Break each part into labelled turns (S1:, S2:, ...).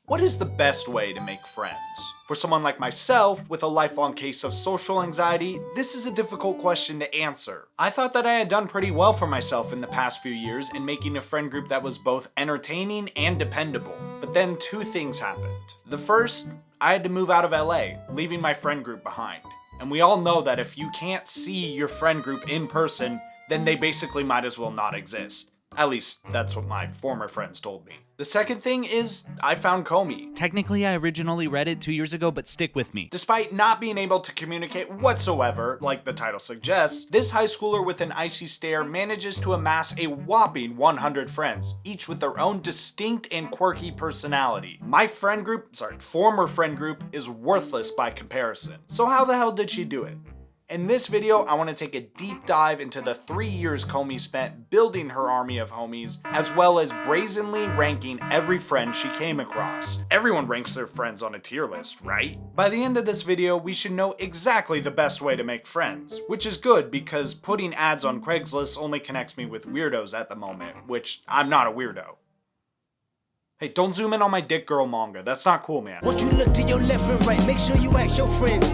S1: What is the best way to make friends? For someone like myself, with a lifelong case of social anxiety, this is a difficult question to answer. I thought that I had done pretty well for myself in the past few years in making a friend group that was both entertaining and dependable. But then two things happened. The first, I had to move out of LA, leaving my friend group behind. And we all know that if you can't see your friend group in person, then they basically might as well not exist. At least, that's what my former friends told me. The second thing is, I found Komi.
S2: Technically, I originally read it 2 years ago, but stick with me.
S1: Despite not being able to communicate whatsoever, like the title suggests, this high schooler with an icy stare manages to amass a whopping 100 friends, each with their own distinct and quirky personality. My former friend group, is worthless by comparison. So how the hell did she do it? In this video, I want to take a deep dive into the 3 years Komi spent building her army of homies, as well as brazenly ranking every friend she came across. Everyone ranks their friends on a tier list, right? By the end of this video, we should know exactly the best way to make friends, which is good because putting ads on Craigslist only connects me with weirdos at the moment, which I'm not a weirdo. Hey, don't zoom in on my dick girl manga. That's not cool, man.
S3: Won't you look to your left and right? Make sure you ask your friends.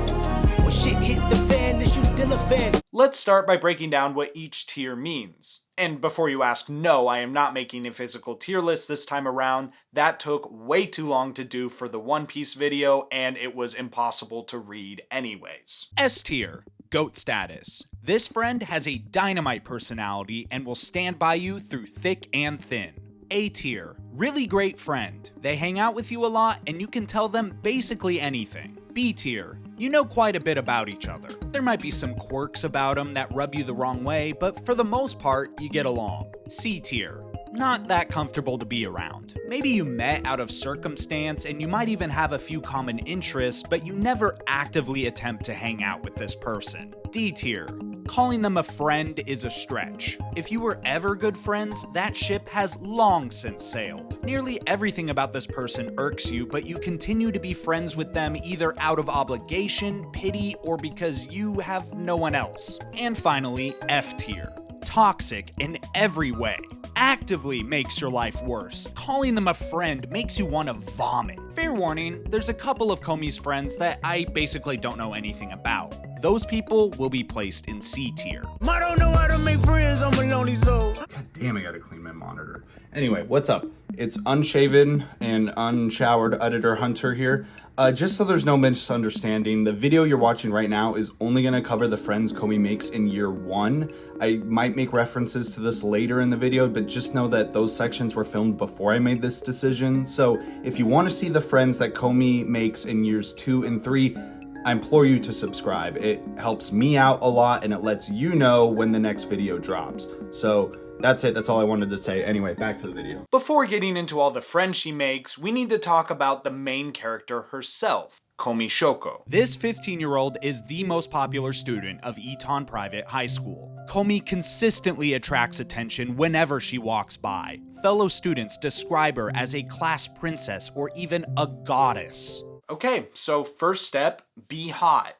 S3: When shit hit the fan, is you still a fan?
S1: Let's start by breaking down what each tier means. And before you ask, no, I am not making a physical tier list this time around. That took way too long to do for the One Piece video, and it was impossible to read anyways.
S2: S tier, GOAT status. This friend has a dynamite personality and will stand by you through thick and thin. A tier, really great friend. They hang out with you a lot and you can tell them basically anything. B tier, you know quite a bit about each other. There might be some quirks about them that rub you the wrong way, but for the most part, you get along. C tier, not that comfortable to be around. Maybe you met out of circumstance and you might even have a few common interests, but you never actively attempt to hang out with this person. D tier, calling them a friend is a stretch. If you were ever good friends, that ship has long since sailed. Nearly everything about this person irks you, but you continue to be friends with them either out of obligation, pity, or because you have no one else. And finally, F tier. Toxic in every way. Actively makes your life worse. Calling them a friend makes you want to vomit. Fair warning, there's a couple of Komi's friends that I basically don't know anything about. Those people will be placed in C tier.
S3: I don't know how to make friends, I'm a lonely soul.
S4: God damn, I gotta clean my monitor. Anyway, what's up? It's unshaven and unshowered editor Hunter here. Just so there's no misunderstanding, the video you're watching right now is only gonna cover the friends Komi makes in year 1. I might make references to this later in the video, but just know that those sections were filmed before I made this decision. So if you wanna see the friends that Komi makes in years 2 and 3, I implore you to subscribe. It helps me out a lot and it lets you know when the next video drops. So that's it, that's all I wanted to say. Anyway, back to the video.
S1: Before getting into all the friends she makes, we need to talk about the main character herself, Komi Shouko.
S2: This 15-year-old is the most popular student of Eton Private High School. Komi consistently attracts attention whenever she walks by. Fellow students describe her as a class princess or even a goddess.
S1: Okay, so first step, be hot.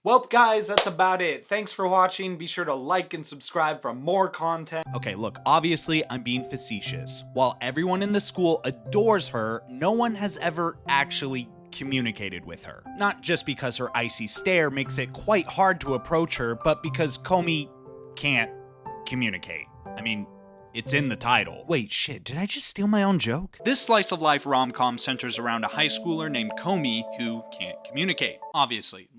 S1: Well, guys, that's about it. Thanks for watching. Be sure to like and subscribe for more content.
S2: Okay, look, obviously I'm being facetious. While everyone in the school adores her, no one has ever actually communicated with her. Not just because her icy stare makes it quite hard to approach her, but because Komi can't communicate. I mean, it's in the title. Wait, shit, did I just steal my own joke? This slice of life rom-com centers around a high schooler named Komi who can't communicate. Obviously,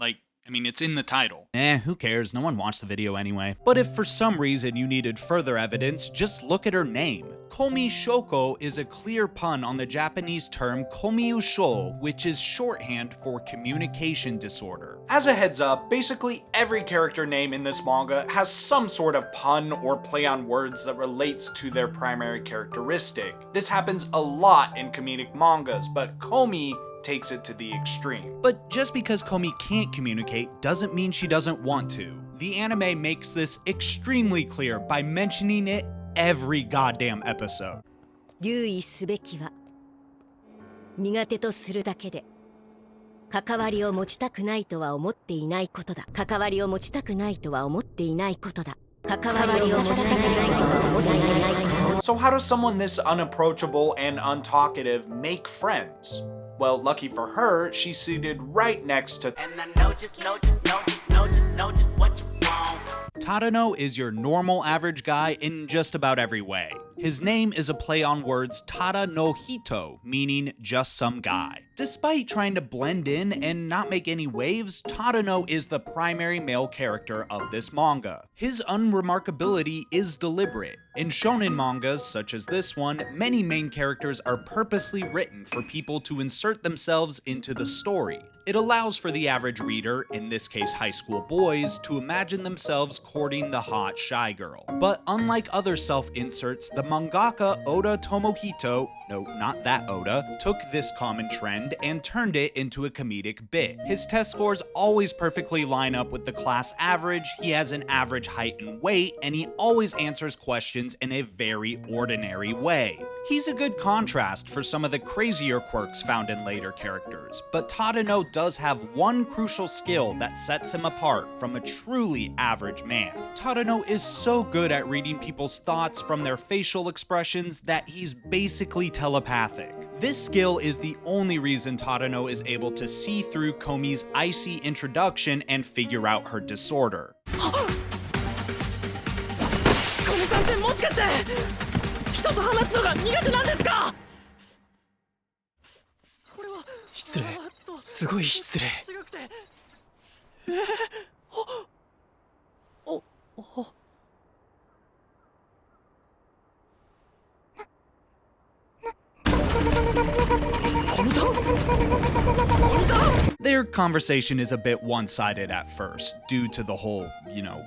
S2: it's in the title. Who cares? No one watched the video anyway. But if for some reason you needed further evidence, just look at her name. Komi Shouko is a clear pun on the Japanese term Komi Shouko, which is shorthand for communication disorder.
S1: As a heads up, basically every character name in this manga has some sort of pun or play on words that relates to their primary characteristic. This happens a lot in comedic mangas, but Komi takes it to the extreme.
S2: But just because Komi can't communicate doesn't mean she doesn't want to. The anime makes this extremely clear by mentioning it every goddamn episode.
S5: 留意すべきは苦手とするだけで関わりを持ちたくないとは思っていないことだ。関わりを持ちたくないとは思っていないことだ。関わりを持ちたくないとは思っていないと。
S1: So how does someone this unapproachable and untalkative make friends? Well, lucky for her, she's seated right next to
S2: Tadano is your normal average guy in just about every way. His name is a play on words Tada no Hito, meaning just some guy. Despite trying to blend in and not make any waves, Tadano is the primary male character of this manga. His unremarkability is deliberate. In shonen mangas such as this one, many main characters are purposely written for people to insert themselves into the story. It allows for the average reader, in this case high school boys, to imagine themselves courting the hot shy girl. But unlike other self-inserts, the mangaka Oda Tomohito, no, not that Oda, took this common trend and turned it into a comedic bit. His test scores always perfectly line up with the class average, he has an average height and weight, and he always answers questions in a very ordinary way. He's a good contrast for some of the crazier quirks found in later characters, but Tadano does have one crucial skill that sets him apart from a truly average man. Tadano is so good at reading people's thoughts from their facial expressions that he's basically telepathic. This skill is the only reason Tadano is able to see through Komi's icy introduction and figure out her disorder.
S3: この参戦もしかして人と話すのが苦手なんですか？これは失礼、すごい失礼。違くて
S2: Their conversation is a bit one-sided at first, due to the whole,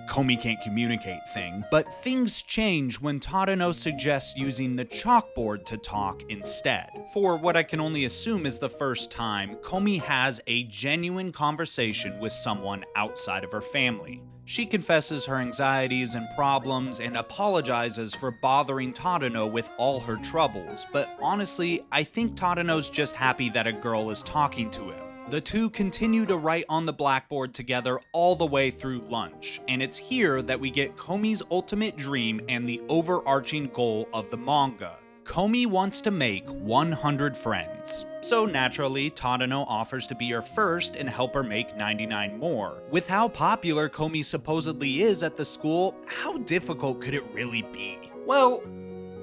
S2: Komi can't communicate thing, but things change when Tadano suggests using the chalkboard to talk instead. For what I can only assume is the first time, Komi has a genuine conversation with someone outside of her family. She confesses her anxieties and problems and apologizes for bothering Tadano with all her troubles, but honestly, I think Tadano's just happy that a girl is talking to him. The two continue to write on the blackboard together all the way through lunch, and it's here that we get Komi's ultimate dream and the overarching goal of the manga. Komi wants to make 100 friends. So naturally, Tadano offers to be her first and help her make 99 more. With how popular Komi supposedly is at the school, how difficult could it really be?
S1: Well,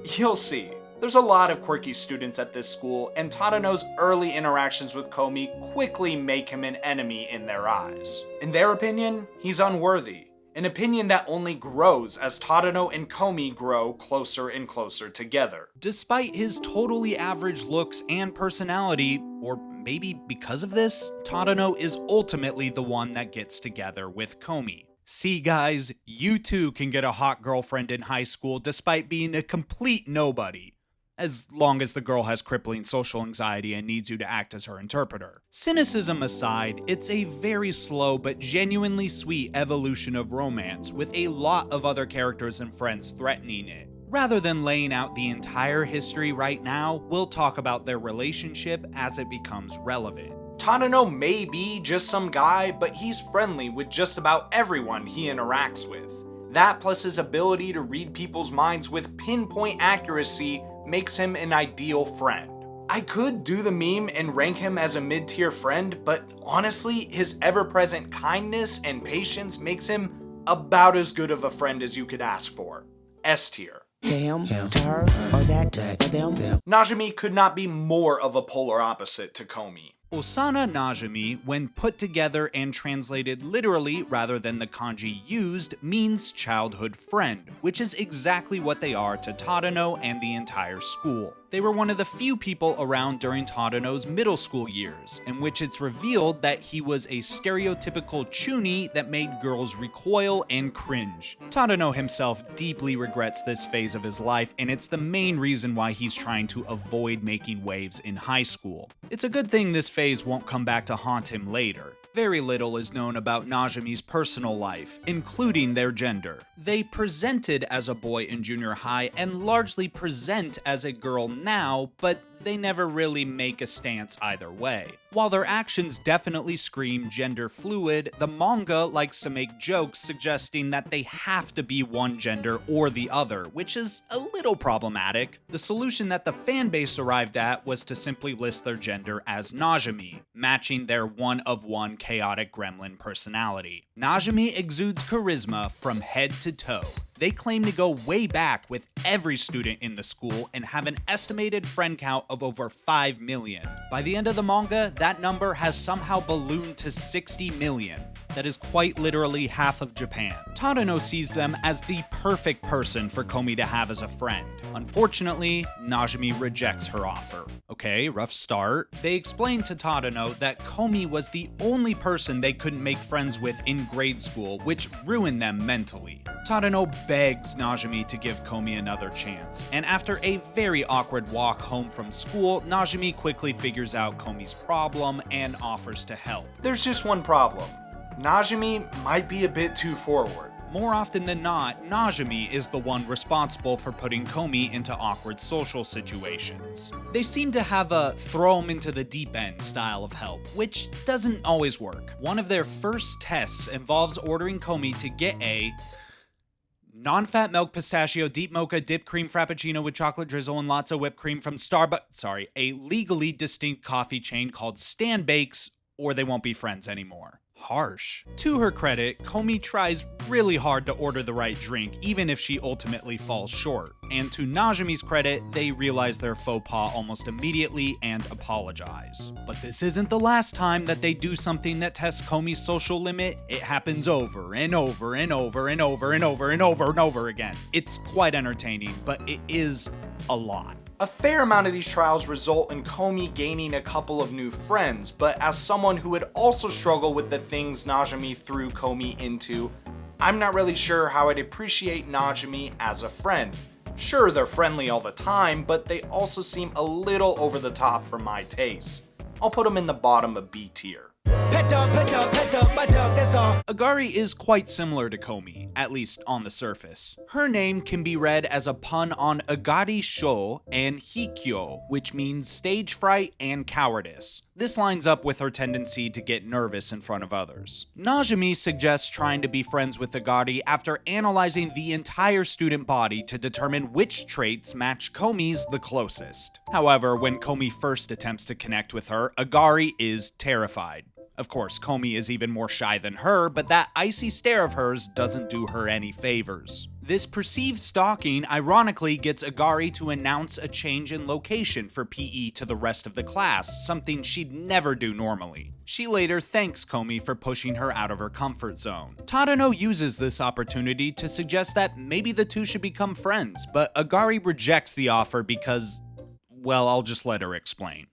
S1: you'll see. There's a lot of quirky students at this school, and Tadano's early interactions with Komi quickly make him an enemy in their eyes. In their opinion, he's unworthy. An opinion that only grows as Tadano and Komi grow closer and closer together.
S2: Despite his totally average looks and personality, or maybe because of this, Tadano is ultimately the one that gets together with Komi. See guys, you too can get a hot girlfriend in high school despite being a complete nobody. As long as the girl has crippling social anxiety and needs you to act as her interpreter. Cynicism aside, it's a very slow but genuinely sweet evolution of romance with a lot of other characters and friends threatening it. Rather than laying out the entire history right now, we'll talk about their relationship as it becomes relevant.
S1: Tadano may be just some guy, but he's friendly with just about everyone he interacts with. That plus his ability to read people's minds with pinpoint accuracy makes him an ideal friend. I could do the meme and rank him as a mid-tier friend, but honestly, his ever-present kindness and patience makes him about as good of a friend as you could ask for. S tier.
S3: Damn, to her, or that, or them.
S1: Najimi could not be more of a polar opposite to Komi.
S2: Osana Najimi, when put together and translated literally rather than the kanji used, means childhood friend, which is exactly what they are to Tadano and the entire school. They were one of the few people around during Tadano's middle school years, in which it's revealed that he was a stereotypical chuuni that made girls recoil and cringe. Tadano himself deeply regrets this phase of his life, and it's the main reason why he's trying to avoid making waves in high school. It's a good thing this phase won't come back to haunt him later. Very little is known about Najimi's personal life, including their gender. They presented as a boy in junior high and largely present as a girl now, but they never really make a stance either way. While their actions definitely scream gender fluid, the manga likes to make jokes suggesting that they have to be one gender or the other, which is a little problematic. The solution that the fanbase arrived at was to simply list their gender as Najimi, matching their one-of-one chaotic gremlin personality. Najimi exudes charisma from head to toe. They claim to go way back with every student in the school and have an estimated friend count of over 5 million. By the end of the manga, that number has somehow ballooned to 60 million. That is quite literally half of Japan. Tadano sees them as the perfect person for Komi to have as a friend. Unfortunately, Najimi rejects her offer. Okay, rough start. They explain to Tadano that Komi was the only person they couldn't make friends with in grade school, which ruined them mentally. Tadano begs Najimi to give Komi another chance, and after a very awkward walk home from school, Najimi quickly figures out Komi's problem and offers to help.
S1: There's just one problem. Najimi might be a bit too forward.
S2: More often than not, Najimi is the one responsible for putting Komi into awkward social situations. They seem to have a throw him into the deep end style of help, which doesn't always work. One of their first tests involves ordering Komi to get a non-fat milk pistachio deep mocha dipped cream frappuccino with chocolate drizzle and lots of whipped cream from a legally distinct coffee chain called Stan Bakes, or they won't be friends anymore. Harsh. To her credit, Komi tries really hard to order the right drink, even if she ultimately falls short. And to Najimi's credit, they realize their faux pas almost immediately and apologize. But this isn't the last time that they do something that tests Komi's social limit. It happens over and over and over and over and over and over and over again. It's quite entertaining, but it is a lot.
S1: A fair amount of these trials result in Komi gaining a couple of new friends, but as someone who would also struggle with the things Najimi threw Komi into, I'm not really sure how I'd appreciate Najimi as a friend. Sure, they're friendly all the time, but they also seem a little over the top for my taste. I'll put them in the bottom of B tier.
S3: Pet dog, my dog, that's all.
S2: Agari is quite similar to Komi, at least on the surface. Her name can be read as a pun on Agari Sho and Hikyo, which means stage fright and cowardice. This lines up with her tendency to get nervous in front of others. Najimi suggests trying to be friends with Agari after analyzing the entire student body to determine which traits match Komi's the closest. However, when Komi first attempts to connect with her, Agari is terrified. Of course, Komi is even more shy than her, but that icy stare of hers doesn't do her any favors. This perceived stalking ironically gets Agari to announce a change in location for PE to the rest of the class, something she'd never do normally. She later thanks Komi for pushing her out of her comfort zone. Tadano uses this opportunity to suggest that maybe the two should become friends, but Agari rejects the offer because, well, I'll just let her explain.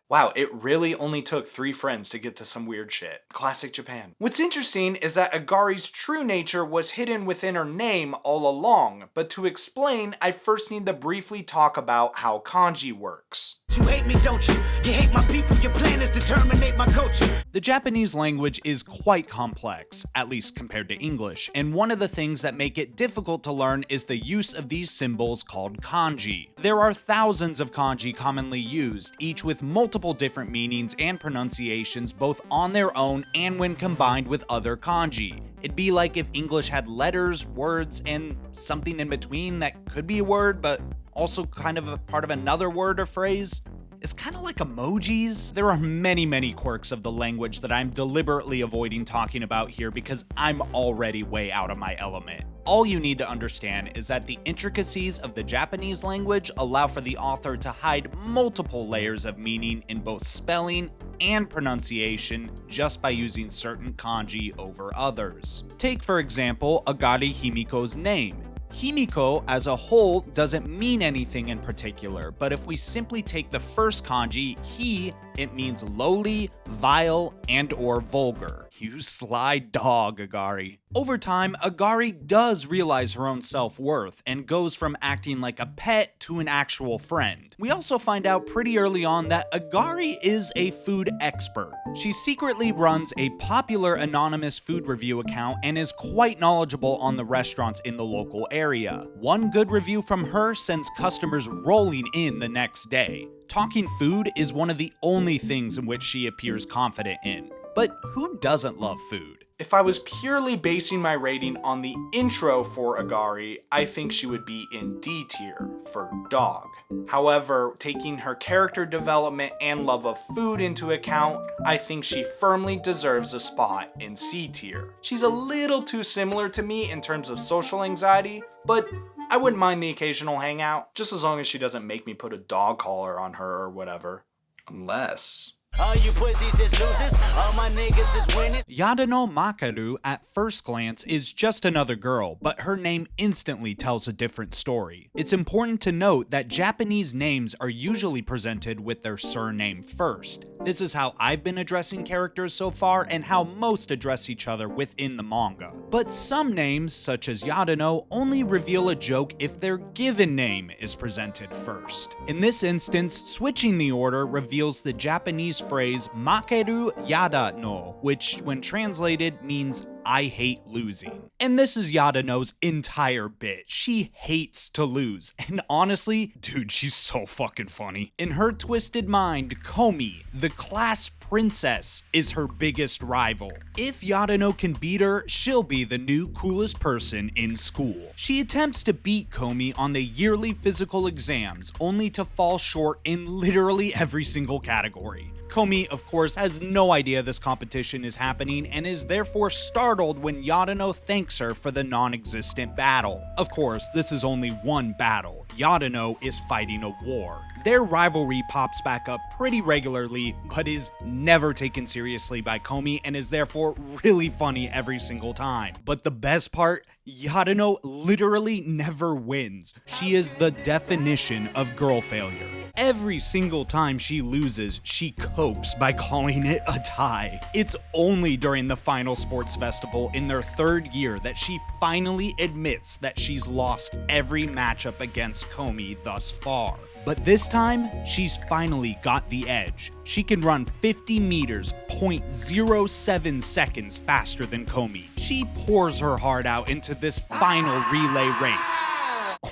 S1: Wow, it really only took 3 friends to get to some weird shit. Classic Japan. What's interesting is that Agari's true nature was hidden within her name all along, but to explain, I first need to briefly talk about how kanji works.
S3: You hate me, don't you? You hate my people, your plan is to terminate my culture.
S2: The Japanese language is quite complex, at least compared to English, and one of the things that make it difficult to learn is the use of these symbols called kanji. There are thousands of kanji commonly used, each with multiple different meanings and pronunciations both on their own and when combined with other kanji. It'd be like if English had letters, words, and something in between that could be a word, but also kind of a part of another word or phrase. It's kind of like emojis. There are many quirks of the language that I'm deliberately avoiding talking about here because I'm already way out of my element. All you need to understand is that the intricacies of the Japanese language allow for the author to hide multiple layers of meaning in both spelling and pronunciation just by using certain kanji over others. Take, for example, Agari Himiko's name. Himiko as a whole doesn't mean anything in particular, but if we simply take the first kanji, hi, it means lowly, vile, and or vulgar. You sly dog, Agari. Over time, Agari does realize her own self-worth and goes from acting like a pet to an actual friend. We also find out pretty early on that Agari is a food expert. She secretly runs a popular anonymous food review account and is quite knowledgeable on the restaurants in the local area. One good review from her sends customers rolling in the next day. Talking food is one of the only things in which she appears confident in. But who doesn't love food?
S1: If I was purely basing my rating on the intro for Agari, I think she would be in D tier for dog. However, taking her character development and love of food into account, I think she firmly deserves a spot in C tier. She's a little too similar to me in terms of social anxiety, but I wouldn't mind the occasional hangout, just as long as she doesn't make me put a dog collar on her or whatever. Unless...
S3: All you pussies is losers, all my niggas is winners.
S2: Yadano Makaru at first glance is just another girl, but her name instantly tells a different story. It's important to note that Japanese names are usually presented with their surname first. This is how I've been addressing characters so far and how most address each other within the manga. But some names, such as Yadano, only reveal a joke if their given name is presented first. In this instance, switching the order reveals the Japanese phrase Makeru Yada no, which when translated means I hate losing. And this is Yadano's entire bit. She hates to lose. And honestly, dude, she's so fucking funny. In her twisted mind, Komi, the class princess, is her biggest rival. If Yadano can beat her, she'll be the new coolest person in school. She attempts to beat Komi on the yearly physical exams, only to fall short in literally every single category. Komi, of course, has no idea this competition is happening and is therefore startled when Yadano thanks her for the non-existent battle. Of course, this is only one battle. Yadano is fighting a war. Their rivalry pops back up pretty regularly, but is never taken seriously by Komi and is therefore really funny every single time. But the best part, Yadano literally never wins. She is the definition of girl failure. Every single time she loses, she copes by calling it a tie. It's only during the final sports festival in their third year that she finally admits that she's lost every matchup against Komi thus far. But this time, she's finally got the edge. She can run 50 meters, 0.07 seconds faster than Komi. She pours her heart out into this final relay race,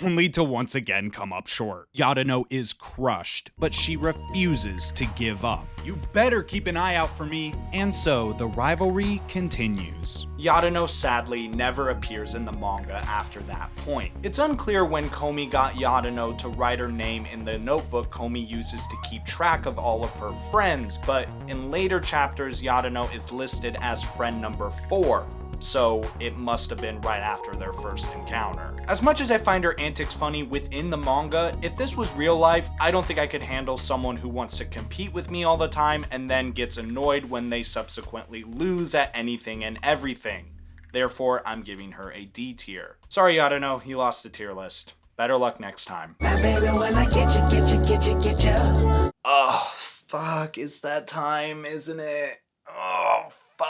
S2: only to once again come up short. Yadano is crushed, but she refuses to give up. You better keep an eye out for me. And so the rivalry continues.
S1: Yadano sadly never appears in the manga after that point. It's unclear when Komi got Yadano to write her name in the notebook Komi uses to keep track of all of her friends, but in later chapters Yadano is listed as friend number 4. So it must have been right after their first encounter. As much as I find her antics funny within the manga, if this was real life, I don't think I could handle someone who wants to compete with me all the time and then gets annoyed when they subsequently lose at anything and everything. Therefore, I'm giving her a D tier. Sorry, Yadano, you lost the tier list. Better luck next time.
S3: Now, baby, when I get you.
S1: Oh, fuck, it's that time, isn't it? Oh, fuck.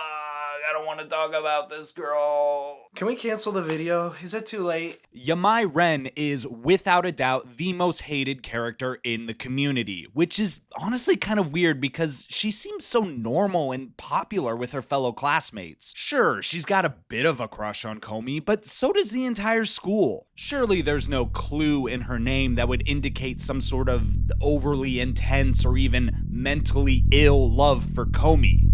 S1: I don't want to talk about this girl. Can we cancel the video? Is it too late?
S2: Yamai Ren is without a doubt the most hated character in the community, which is honestly kind of weird because she seems so normal and popular with her fellow classmates. Sure, she's got a bit of a crush on Komi, but so does the entire school. Surely there's no clue in her name that would indicate some sort of overly intense or even mentally ill love for Komi.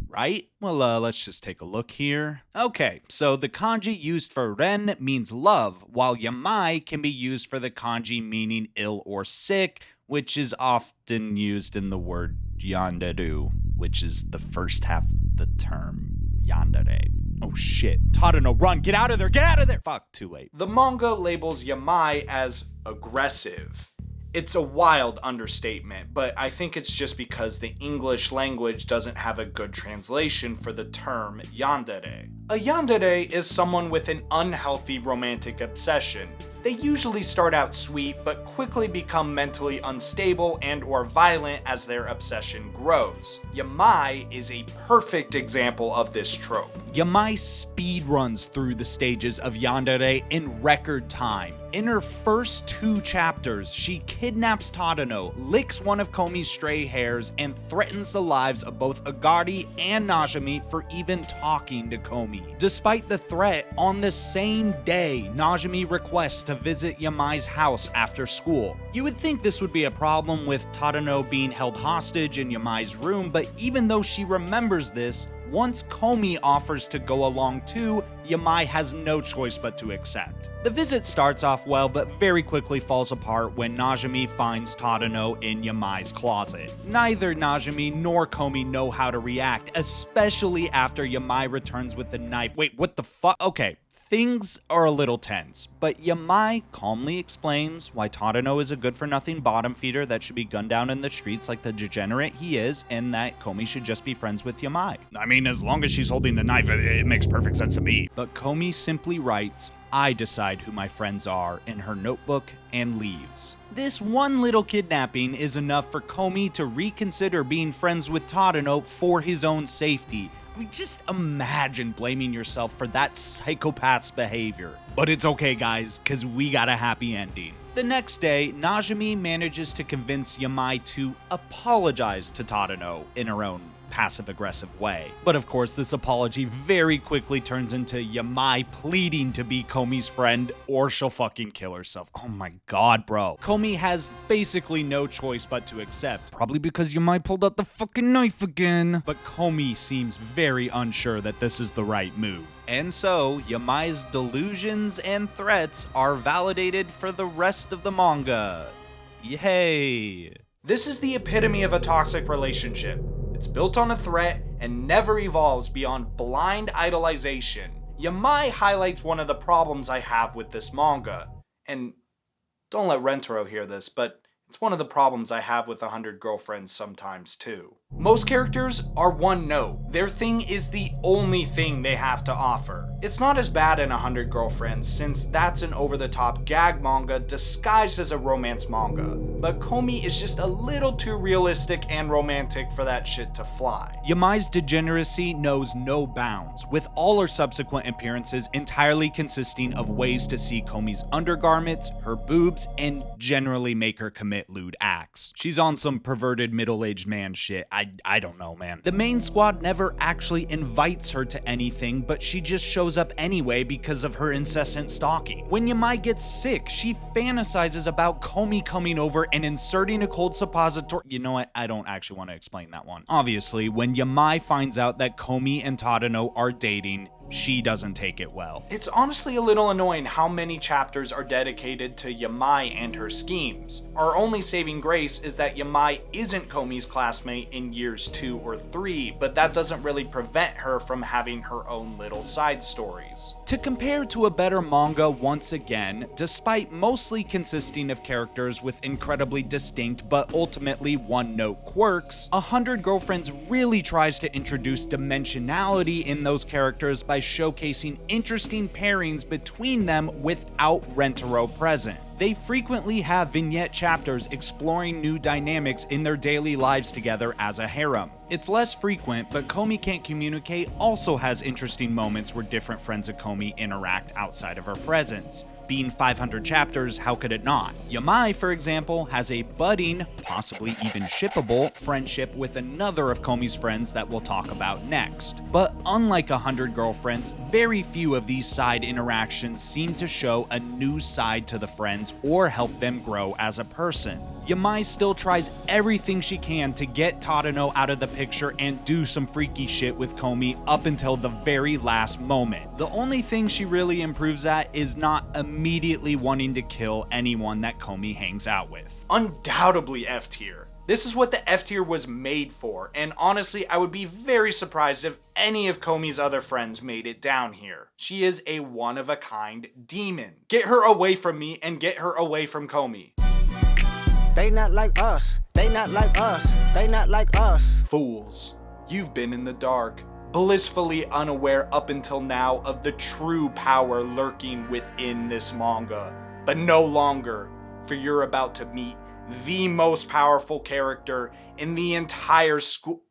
S2: Right? Well, let's just take a look here. Okay, so the kanji used for ren means love, while yamai can be used for the kanji meaning ill or sick, which is often used in the word yanderu, which is the first half of the term yandere. Oh shit, Tadano, run, get out of there, get out of there! Fuck, too late.
S1: The manga labels yamai as aggressive. It's a wild understatement, but I think it's just because the English language doesn't have a good translation for the term yandere. A yandere is someone with an unhealthy romantic obsession. They usually start out sweet, but quickly become mentally unstable and or violent as their obsession grows. Yamai is a perfect example of this trope.
S2: Yamai speedruns through the stages of yandere in record time. In her first 2 chapters, she kidnaps Tadano, licks one of Komi's stray hairs, and threatens the lives of both Agari and Najimi for even talking to Komi. Despite the threat, on the same day, Najimi requests to visit Yamai's house after school. You would think this would be a problem with Tadano being held hostage in Yamai's room, but even though she remembers this, once Komi offers to go along too, Yamai has no choice but to accept. The visit starts off well, but very quickly falls apart when Najimi finds Tadano in Yamai's closet. Neither Najimi nor Komi know how to react, especially after Yamai returns with the knife. Wait, what the fuck? Okay. Things are a little tense, but Yamai calmly explains why Tadano is a good-for-nothing bottom feeder that should be gunned down in the streets like the degenerate he is, and that Komi should just be friends with Yamai. I mean, as long as she's holding the knife, it makes perfect sense to me. But Komi simply writes, "I decide who my friends are," in her notebook and leaves. This one little kidnapping is enough for Komi to reconsider being friends with Tadano for his own safety. I mean, just imagine blaming yourself for that psychopath's behavior. But it's okay, guys, because we got a happy ending. The next day, Najimi manages to convince Yamai to apologize to Tadano in her own passive-aggressive way. But of course, this apology very quickly turns into Yamai pleading to be Komi's friend or she'll fucking kill herself. Oh my god, bro. Komi has basically no choice but to accept, probably because Yamai pulled out the fucking knife again. But Komi seems very unsure that this is the right move. And so, Yamai's delusions and threats are validated for the rest of the manga. Yay!
S1: This is the epitome of a toxic relationship. It's built on a threat and never evolves beyond blind idolization. Yamai highlights one of the problems I have with this manga. And don't let Rentaro hear this, but it's one of the problems I have with 100 Girlfriends sometimes too. Most characters are one note. Their thing is the only thing they have to offer. It's not as bad in 100 Girlfriends since that's an over-the-top gag manga disguised as a romance manga. But Komi is just a little too realistic and romantic for that shit to fly.
S2: Yamai's degeneracy knows no bounds, with all her subsequent appearances entirely consisting of ways to see Komi's undergarments, her boobs, and generally make her commit lewd acts. She's on some perverted middle-aged man shit. I don't know, man. The main squad never actually invites her to anything, but she just shows up anyway because of her incessant stalking. When Yamai gets sick, she fantasizes about Komi coming over and inserting a cold suppository. You know what? I don't actually want to explain that one. Obviously, when Yamai finds out that Komi and Tadano are dating, she doesn't take it well.
S1: It's honestly a little annoying how many chapters are dedicated to Yamai and her schemes. Our only saving grace is that Yamai isn't Komi's classmate in years 2 or 3, but that doesn't really prevent her from having her own little side stories.
S2: To compare to a better manga once again, despite mostly consisting of characters with incredibly distinct but ultimately one-note quirks, 100 Girlfriends really tries to introduce dimensionality in those characters by showcasing interesting pairings between them without Rentaro present. They frequently have vignette chapters exploring new dynamics in their daily lives together as a harem. It's less frequent, but Komi Can't Communicate also has interesting moments where different friends of Komi interact outside of her presence. Being 500 chapters, how could it not? Yamai, for example, has a budding, possibly even shippable, friendship with another of Komi's friends that we'll talk about next. But unlike 100 Girlfriends, very few of these side interactions seem to show a new side to the friends or help them grow as a person. Yamai still tries everything she can to get Tadano out of the picture and do some freaky shit with Komi up until the very last moment. The only thing she really improves at is not immediately wanting to kill anyone that Komi hangs out with.
S1: Undoubtedly F tier. This is what the F tier was made for, and honestly, I would be very surprised if any of Komi's other friends made it down here. She is a one-of-a-kind demon. Get her away from me and get her away from Komi.
S3: They not like us. They not like us. They not like us.
S1: Fools. You've been in the dark, blissfully unaware up until now of the true power lurking within this manga. but no longer, for you're about to meet the most powerful character in the entire school.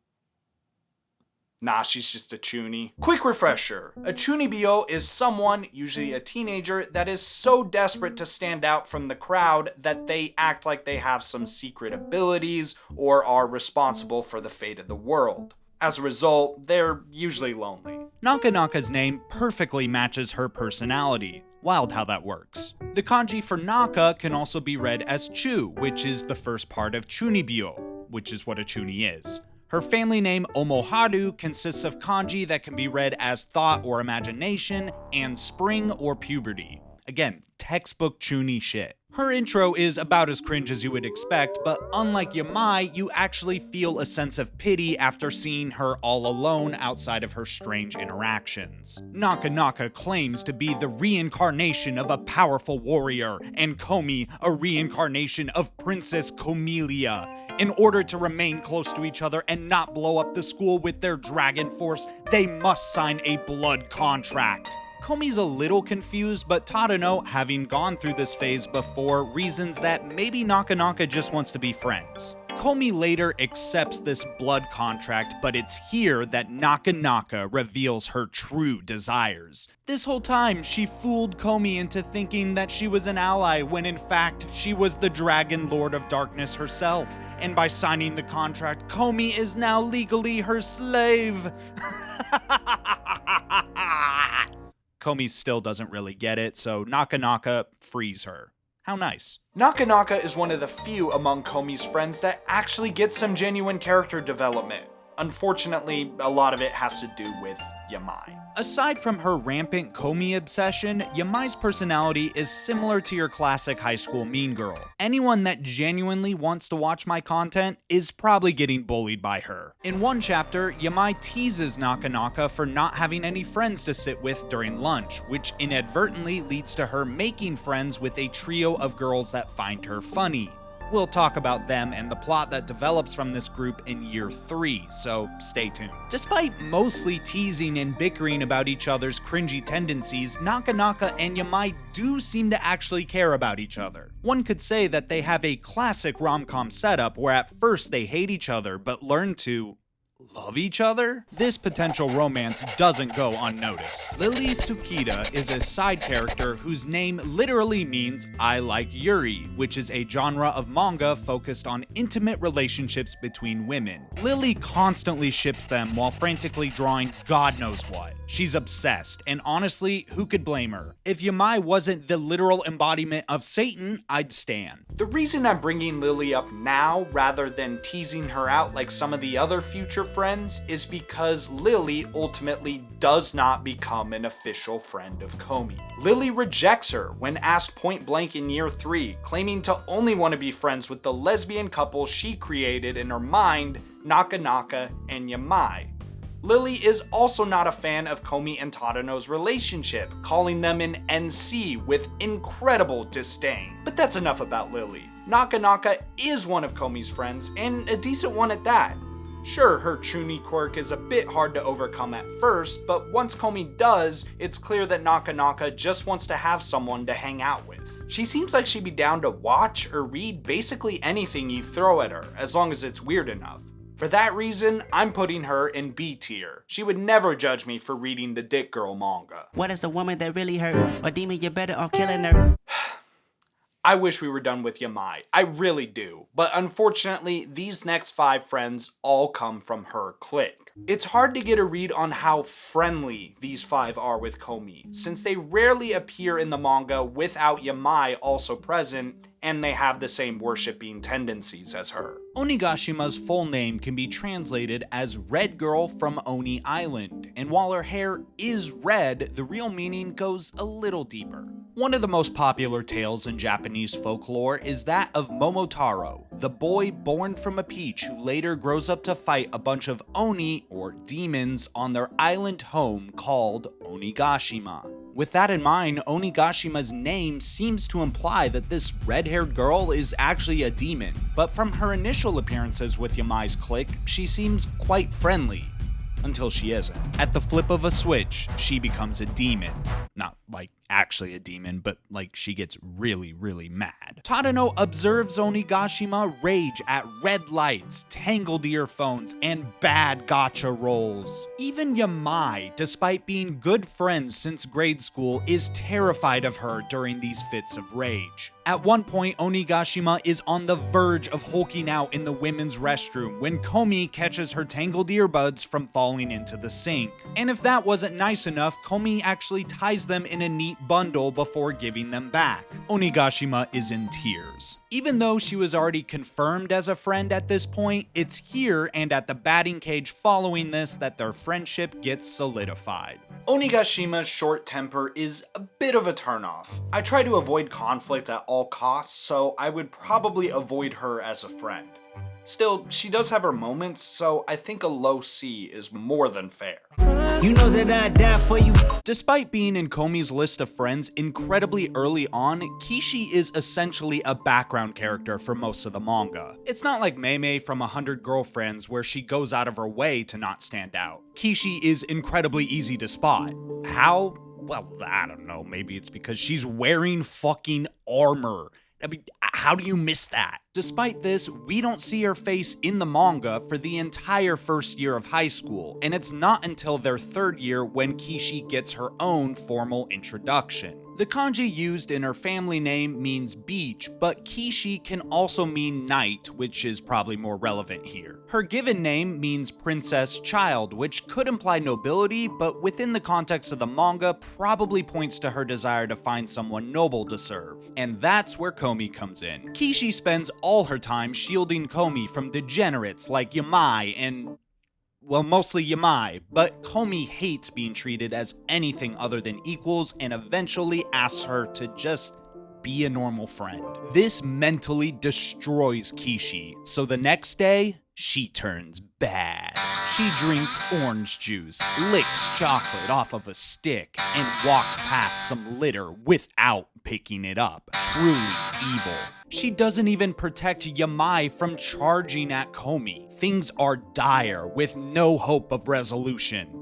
S1: Nah, she's just a chuuni. Quick refresher. A chunibyo is someone, usually a teenager, that is so desperate to stand out from the crowd that they act like they have some secret abilities or are responsible for the fate of the world. As a result, they're usually lonely.
S2: Naka Naka's name perfectly matches her personality. Wild how that works. The kanji for Naka can also be read as Chu, which is the first part of chunibyo, which is what a chuni is. Her family name Omoharu consists of kanji that can be read as thought or imagination and spring or puberty. Again, textbook chuni shit. Her intro is about as cringe as you would expect, but unlike Yamai, you actually feel a sense of pity after seeing her all alone outside of her strange interactions. Naka Naka claims to be the reincarnation of a powerful warrior, and Komi a reincarnation of Princess Komilia. In order to remain close to each other and not blow up the school with their dragon force, they must sign a blood contract. Komi's a little confused, but Tadano, having gone through this phase before, reasons that maybe Naka Naka just wants to be friends. Komi later accepts this blood contract, but it's here that Naka Naka reveals her true desires. This whole time, she fooled Komi into thinking that she was an ally when in fact, she was the Dragon Lord of Darkness herself. And by signing the contract, Komi is now legally her slave. Komi still doesn't really get it, so Naka Naka frees her. How nice.
S1: Naka Naka is one of the few among Komi's friends that actually gets some genuine character development. Unfortunately, a lot of it has to do with Yamai.
S2: Aside from her rampant Komi obsession, Yamai's personality is similar to your classic high school mean girl. Anyone that genuinely wants to watch my content is probably getting bullied by her. In one chapter, Yamai teases Naka Naka for not having any friends to sit with during lunch, which inadvertently leads to her making friends with a trio of girls that find her funny. We'll talk about them and the plot that develops from this group in year 3, so stay tuned. Despite mostly teasing and bickering about each other's cringy tendencies, Naka Naka and Yamai do seem to actually care about each other. One could say that they have a classic rom-com setup where at first they hate each other but learn to love each other? This potential romance doesn't go unnoticed. Lily Tsukida is a side character whose name literally means I like Yuri, which is a genre of manga focused on intimate relationships between women. Lily constantly ships them while frantically drawing God knows what. She's obsessed, and honestly, who could blame her? If Yamai wasn't the literal embodiment of Satan, I'd stan.
S1: The reason I'm bringing Lily up now rather than teasing her out like some of the other future friends is because Lily ultimately does not become an official friend of Komi. Lily rejects her when asked point blank in year 3, claiming to only want to be friends with the lesbian couple she created in her mind, Naka Naka and Yamai. Lily is also not a fan of Komi and Tadano's relationship, calling them an NC with incredible disdain. But that's enough about Lily. Naka Naka is one of Komi's friends, and a decent one at that. Sure, her chuni quirk is a bit hard to overcome at first, but once Komi does, it's clear that Naka Naka just wants to have someone to hang out with. She seems like she'd be down to watch or read basically anything you throw at her, as long as it's weird enough. For that reason, I'm putting her in B tier. She would never judge me for reading the Dick Girl manga.
S6: What is a woman that really hurt? Or demon, you better off killing her.
S1: I wish we were done with Yamai. I really do. But unfortunately, these next 5 friends all come from her clique. It's hard to get a read on how friendly these 5 are with Komi, since they rarely appear in the manga without Yamai also present, and they have the same worshipping tendencies as her.
S2: Onigashima's full name can be translated as Red Girl from Oni Island, and while her hair is red, the real meaning goes a little deeper. One of the most popular tales in Japanese folklore is that of Momotaro, the boy born from a peach who later grows up to fight a bunch of Oni, or demons, on their island home called Onigashima. With that in mind, Onigashima's name seems to imply that this red-haired girl is actually a demon, but from her initial appearances with Yamai's clique, she seems quite friendly. Until she isn't. At the flip of a switch, she becomes a demon. Not like actually a demon, but like she gets really, really mad. Tadano observes Onigashima rage at red lights, tangled earphones, and bad gotcha rolls. Even Yamai, despite being good friends since grade school, is terrified of her during these fits of rage. At one point, Onigashima is on the verge of hulking out in the women's restroom when Komi catches her tangled earbuds from falling into the sink. And if that wasn't nice enough, Komi actually ties them in a neat bundle before giving them back. Onigashima is in tears. Even though she was already confirmed as a friend at this point, it's here and at the batting cage following this that their friendship gets solidified.
S1: Onigashima's short temper is a bit of a turnoff. I try to avoid conflict at all costs, so I would probably avoid her as a friend. Still, she does have her moments, so I think a low C is more than fair.
S3: You know that I'd die for you.
S2: Despite being in Komi's list of friends incredibly early on, Kishi is essentially a background character for most of the manga. It's not like Meimei from 100 Girlfriends where she goes out of her way to not stand out. Kishi is incredibly easy to spot. How? Well, I don't know, maybe it's because she's wearing fucking armor. I mean, how do you miss that? Despite this, we don't see her face in the manga for the entire first year of high school, and it's not until their third year when Kishi gets her own formal introduction. The kanji used in her family name means beach, but Kishi can also mean knight, which is probably more relevant here. Her given name means princess child, which could imply nobility, but within the context of the manga probably points to her desire to find someone noble to serve. And that's where Komi comes in. Kishi spends all her time shielding Komi from degenerates like Yamai and, well, mostly Yamai, but Komi hates being treated as anything other than equals and eventually asks her to just be a normal friend. This mentally destroys Kishi, so the next day, she turns bad. She drinks orange juice, licks chocolate off of a stick, and walks past some litter without picking it up. Truly evil. She doesn't even protect Yamai from charging at Komi. Things are dire with no hope of resolution.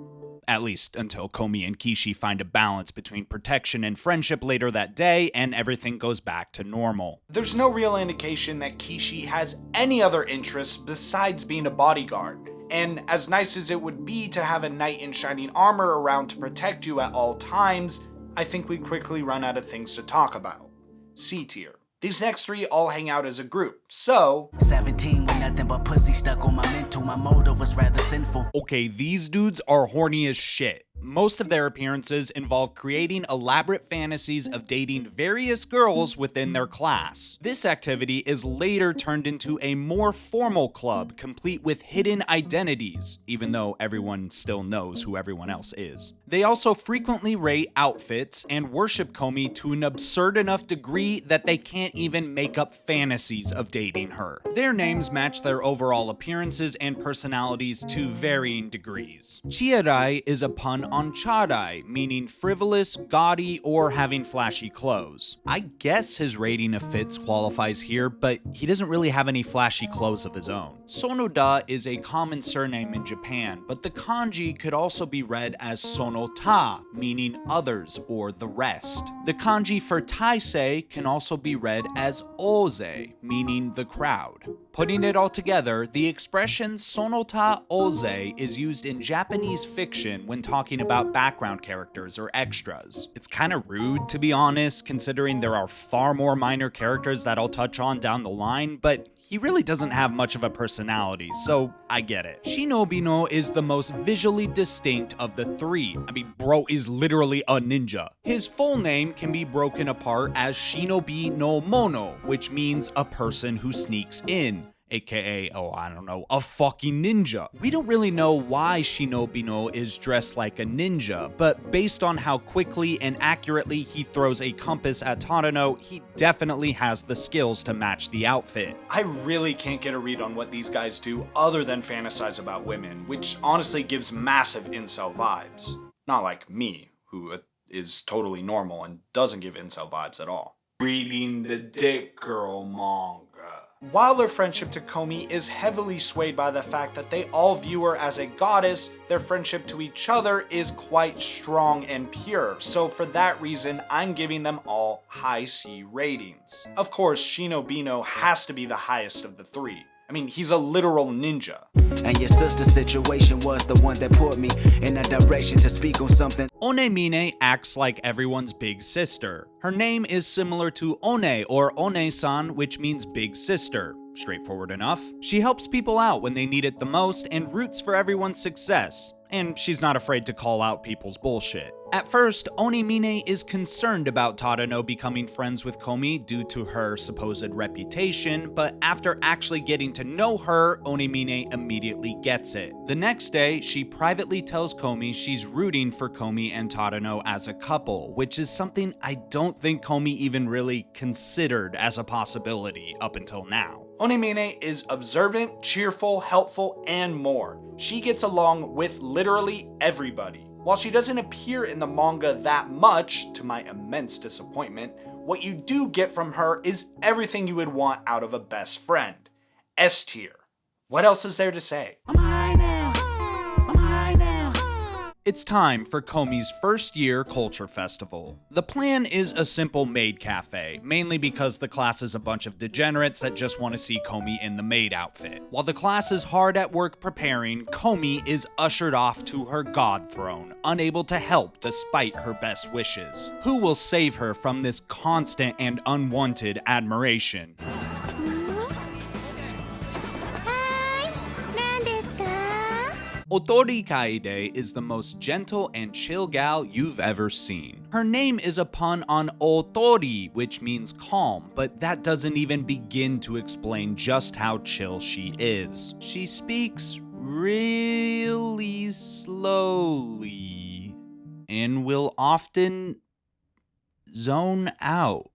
S2: At least until Komi and Kishi find a balance between protection and friendship later that day, and everything goes back to normal.
S1: There's no real indication that Kishi has any other interests besides being a bodyguard. And as nice as it would be to have a knight in shining armor around to protect you at all times, I think we quickly run out of things to talk about. C tier. These next three all hang out as a group, so
S6: 17 with nothing but pussy stuck on my mental. My motive was rather sinful.
S2: Okay, these dudes are horny as shit. Most of their appearances involve creating elaborate fantasies of dating various girls within their class. This activity is later turned into a more formal club, complete with hidden identities, even though everyone still knows who everyone else is. They also frequently rate outfits and worship Komi to an absurd enough degree that they can't even make up fantasies of dating her. Their names match their overall appearances and personalities to varying degrees. Chiarai is a pun on charai, meaning frivolous, gaudy, or having flashy clothes. I guess his rating of fits qualifies here, but he doesn't really have any flashy clothes of his own. Sonoda is a common surname in Japan, but the kanji could also be read as sonota, meaning others or the rest. The kanji for taisei can also be read as oze, meaning the crowd. Putting it all together, the expression sonota oze is used in Japanese fiction when talking about background characters or extras. It's kind of rude, to be honest, considering there are far more minor characters that I'll touch on down the line, but he really doesn't have much of a personality, so I get it. Shinobino is the most visually distinct of the three. I mean, bro is literally a ninja. His full name can be broken apart as Shinobi no Mono, which means a person who sneaks in. AKA, a fucking ninja. We don't really know why Shinobino is dressed like a ninja, but based on how quickly and accurately he throws a compass at Tadano, he definitely has the skills to match the outfit.
S1: I really can't get a read on what these guys do other than fantasize about women, which honestly gives massive incel vibes. Not like me, who is totally normal and doesn't give incel vibes at all. Reading the Dick Girl manga. While their friendship to Komi is heavily swayed by the fact that they all view her as a goddess, their friendship to each other is quite strong and pure, so for that reason, I'm giving them all high C ratings. Of course, Shinobino has to be the highest of the three. I mean, he's a literal ninja.
S6: And your sister's situation was the one that put me in a direction to speak on something.
S2: Onemine acts like everyone's big sister. Her name is similar to One or One-san, which means big sister. Straightforward enough. She helps people out when they need it the most and roots for everyone's success. And she's not afraid to call out people's bullshit. At first, Onemine is concerned about Tadano becoming friends with Komi due to her supposed reputation, but after actually getting to know her, Onemine immediately gets it. The next day, she privately tells Komi she's rooting for Komi and Tadano as a couple, which is something I don't think Komi even really considered as a possibility up until now.
S1: Onemine is observant, cheerful, helpful, and more. She gets along with literally everybody. While she doesn't appear in the manga that much, to my immense disappointment, what you do get from her is everything you would want out of a best friend. S tier. What else is there to say?
S6: I'm high now. I'm high now.
S2: It's time for Komi's first year culture festival. The plan is a simple maid cafe, mainly because the class is a bunch of degenerates that just want to see Komi in the maid outfit. While the class is hard at work preparing, Komi is ushered off to her god throne, unable to help despite her best wishes. Who will save her from this constant and unwanted admiration? Otori Kaede is the most gentle and chill gal you've ever seen. Her name is a pun on Otori, which means calm, but that doesn't even begin to explain just how chill she is. She speaks really slowly and will often zone out.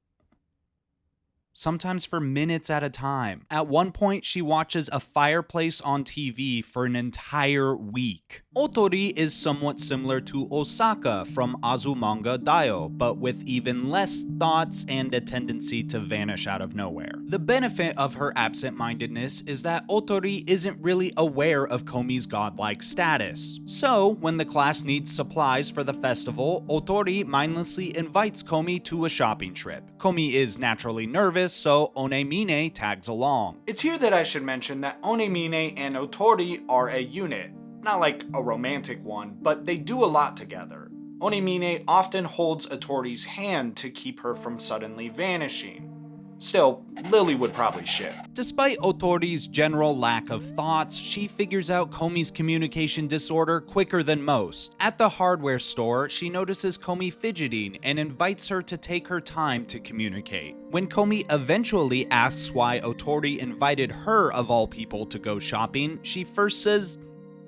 S2: Sometimes for minutes at a time. At one point, she watches a fireplace on TV for an entire week. Otori is somewhat similar to Osaka from Azumanga Daioh, but with even less thoughts and a tendency to vanish out of nowhere. The benefit of her absent-mindedness is that Otori isn't really aware of Komi's godlike status. So, when the class needs supplies for the festival, Otori mindlessly invites Komi to a shopping trip. Komi is naturally nervous, so Onemine tags along.
S1: It's here that I should mention that Onemine and Otori are a unit. Not like a romantic one, but they do a lot together. Onemine often holds Otori's hand to keep her from suddenly vanishing. Still, Lily would probably ship.
S2: Despite Otori's general lack of thoughts, she figures out Komi's communication disorder quicker than most. At the hardware store, she notices Komi fidgeting and invites her to take her time to communicate. When Komi eventually asks why Otori invited her of all people to go shopping, she first says,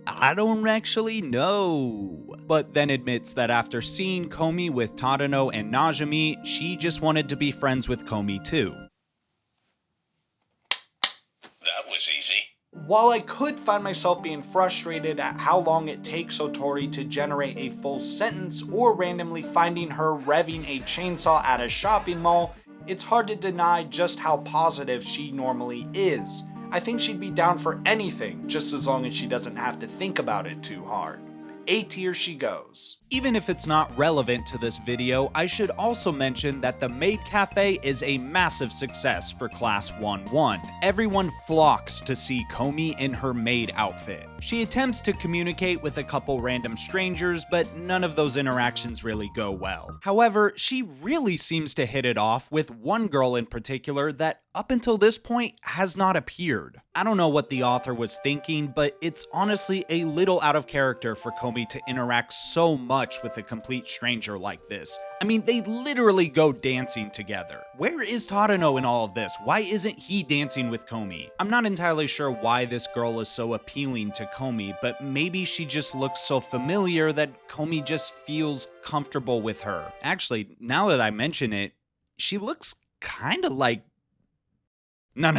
S2: "I don't actually know," but then admits that after seeing Komi with Tadano and Najimi, she just wanted to be friends with Komi too.
S7: That was easy.
S1: While I could find myself being frustrated at how long it takes Otori to generate a full sentence or randomly finding her revving a chainsaw at a shopping mall, it's hard to deny just how positive she normally is. I think she'd be down for anything, just as long as she doesn't have to think about it too hard. A tier she goes.
S2: Even if it's not relevant to this video, I should also mention that the Maid Cafe is a massive success for Class 1-1. Everyone flocks to see Komi in her maid outfit. She attempts to communicate with a couple random strangers, but none of those interactions really go well. However, she really seems to hit it off with one girl in particular that up until this point has not appeared. I don't know what the author was thinking, but it's honestly a little out of character for Komi to interact so much with a complete stranger like this. I mean, they literally go dancing together. Where is Tadano in all of this? Why isn't he dancing with Komi? I'm not entirely sure why this girl is so appealing to Komi, but maybe she just looks so familiar that Komi just feels comfortable with her. Actually, now that I mention it, she looks kind of like No,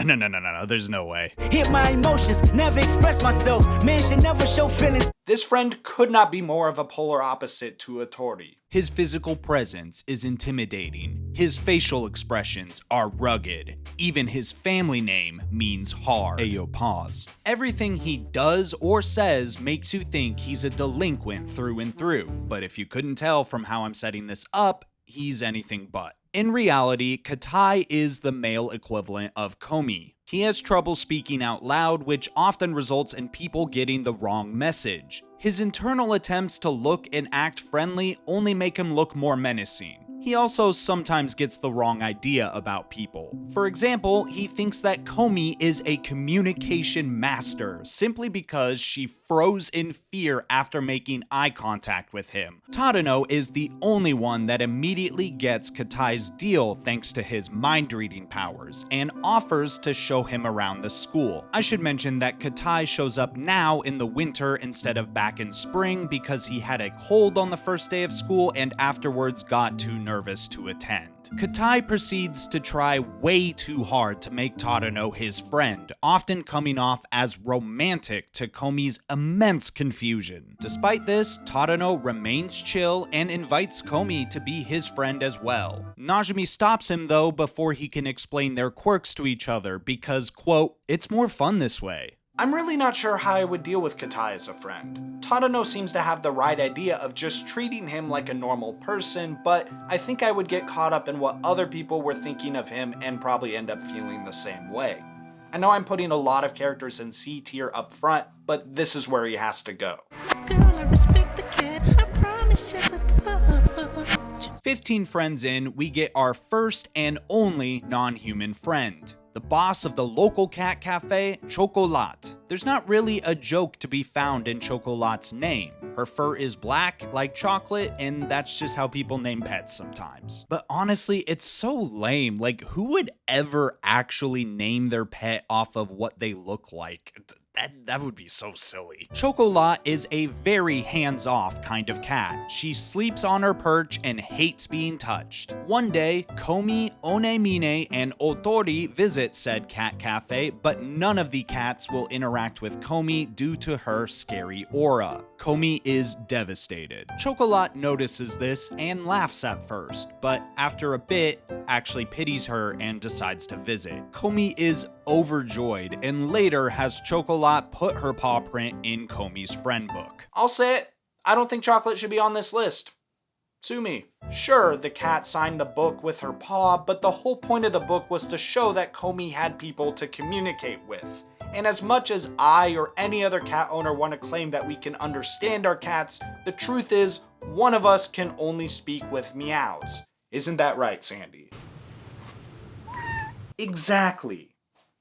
S2: there's no way.
S3: Hit my emotions, never express myself. Man should never show feelings.
S1: This friend could not be more of a polar opposite to Otori.
S2: His physical presence is intimidating. His facial expressions are rugged. Even his family name means hard. Ayo, pause. Everything he does or says makes you think he's a delinquent through and through. But if you couldn't tell from how I'm setting this up, he's anything but. In reality, Katai is the male equivalent of Komi. He has trouble speaking out loud, which often results in people getting the wrong message. His internal attempts to look and act friendly only make him look more menacing. He also sometimes gets the wrong idea about people. For example, he thinks that Komi is a communication master simply because she froze in fear after making eye contact with him. Tadano is the only one that immediately gets Katai's deal thanks to his mind-reading powers and offers to show him around the school. I should mention that Katai shows up now in the winter instead of back in spring because he had a cold on the first day of school and afterwards got too nervous to attend. Katai proceeds to try way too hard to make Tadano his friend, often coming off as romantic to Komi's immense confusion. Despite this, Tadano remains chill and invites Komi to be his friend as well. Najimi stops him though before he can explain their quirks to each other because, quote, "it's more fun this way."
S1: I'm really not sure how I would deal with Katai as a friend. Tadano seems to have the right idea of just treating him like a normal person, but I think I would get caught up in what other people were thinking of him and probably end up feeling the same way. I know I'm putting a lot of characters in C tier up front, but this is where he has to go.
S8: Girl, I respect the cat. I promise just a touch.
S2: 15 friends in, we get our first and only non-human friend. The boss of the local cat cafe, Chocolat. There's not really a joke to be found in Chocolat's name. Her fur is black, like chocolate, and that's just how people name pets sometimes. But honestly, it's so lame. Like, who would ever actually name their pet off of what they look like? That would be so silly. Chocolat is a very hands-off kind of cat. She sleeps on her perch and hates being touched. One day, Komi, Onemine, and Otori visit said cat cafe, but none of the cats will interact with Komi due to her scary aura. Komi is devastated. Chocolat notices this and laughs at first, but after a bit, actually pities her and decides to visit. Komi is overjoyed and later has Chocolat put her paw print in Komi's friend book.
S1: I'll say it, I don't think Chocolate should be on this list. Sue me. Sure, the cat signed the book with her paw, but the whole point of the book was to show that Komi had people to communicate with. And as much as I or any other cat owner want to claim that we can understand our cats, the truth is, one of us can only speak with meows. Isn't that right, Sandy? Exactly.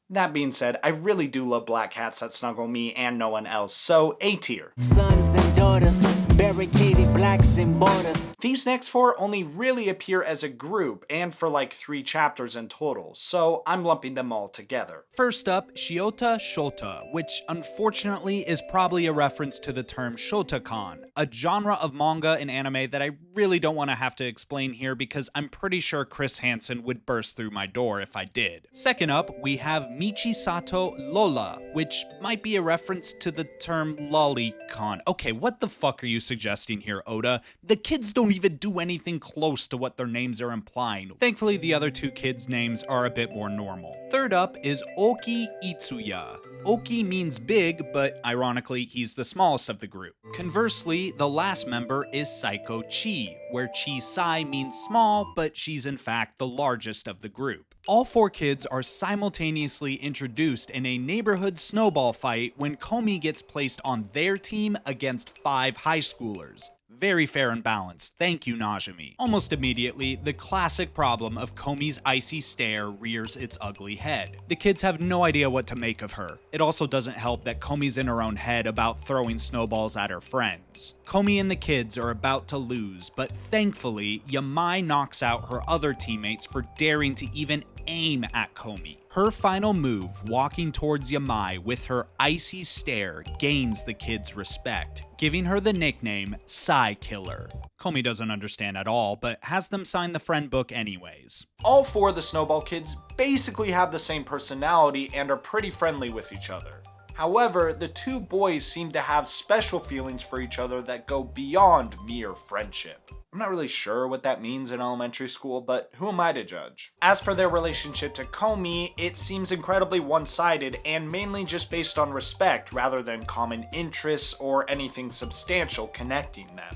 S1: That being said, I really do love black cats that snuggle me and no one else, so A tier.
S3: Sons and daughters, barricaded blacks and borders.
S1: These next four only really appear as a group, and for like 3 chapters in total, so I'm lumping them all together.
S2: First up, Shiota Shota, which unfortunately is probably a reference to the term Shotakan, a genre of manga and anime that I really don't want to have to explain here because I'm pretty sure Chris Hansen would burst through my door if I did. Second up, we have Michisato Lola, which might be a reference to the term lolicon. Okay, what the fuck are you suggesting here, Oda? The kids don't even do anything close to what their names are implying. Thankfully, the other 2 kids' names are a bit more normal. Third up is Oki Itsuya. Oki means big, but ironically, he's the smallest of the group. Conversely, the last member is Saiko Chi, where Chi Sai means small, but she's in fact the largest of the group. All 4 kids are simultaneously introduced in a neighborhood snowball fight when Komi gets placed on their team against 5 high schoolers. Very fair and balanced, thank you Najimi. Almost immediately, the classic problem of Komi's icy stare rears its ugly head. The kids have no idea what to make of her. It also doesn't help that Komi's in her own head about throwing snowballs at her friends. Komi and the kids are about to lose, but thankfully, Yamai knocks out her other teammates for daring to even aim at Komi. Her final move, walking towards Yamai with her icy stare, gains the kids' respect, giving her the nickname Psy Killer. Komi doesn't understand at all, but has them sign the friend book anyways.
S1: All four of the Snowball kids basically have the same personality and are pretty friendly with each other. However, the two boys seem to have special feelings for each other that go beyond mere friendship. I'm not really sure what that means in elementary school, but who am I to judge? As for their relationship to Komi, it seems incredibly one-sided and mainly just based on respect rather than common interests or anything substantial connecting them.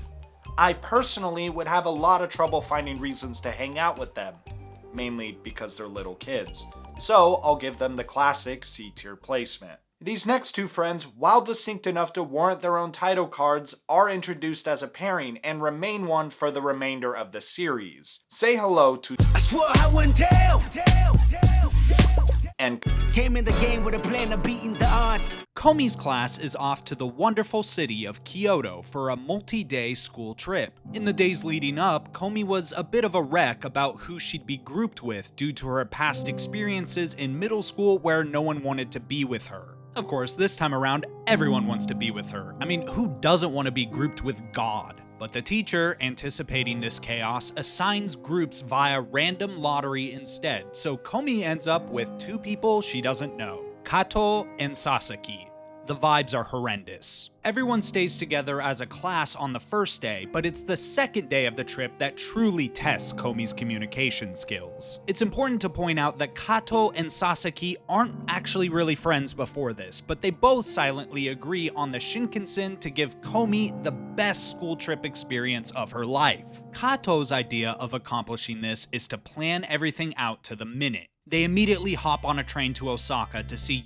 S1: I personally would have a lot of trouble finding reasons to hang out with them, mainly because they're little kids. So I'll give them the classic C-tier placement. These next two friends, while distinct enough to warrant their own title cards, are introduced as a pairing and remain one for the remainder of the series. Say hello to
S3: I swore I wouldn't tell.
S1: and
S3: Came in the game with a plan of beating the odds.
S2: Komi's class is off to the wonderful city of Kyoto for a multi-day school trip. In the days leading up, Komi was a bit of a wreck about who she'd be grouped with due to her past experiences in middle school where no one wanted to be with her. Of course, this time around, everyone wants to be with her. I mean, who doesn't want to be grouped with God? But the teacher, anticipating this chaos, assigns groups via random lottery instead, so Komi ends up with two people she doesn't know, Kato and Sasaki. The vibes are horrendous. Everyone stays together as a class on the first day, but it's the second day of the trip that truly tests Komi's communication skills. It's important to point out that Kato and Sasaki aren't actually really friends before this, but they both silently agree on the Shinkansen to give Komi the best school trip experience of her life. Kato's idea of accomplishing this is to plan everything out to the minute. They immediately hop on a train to Osaka to see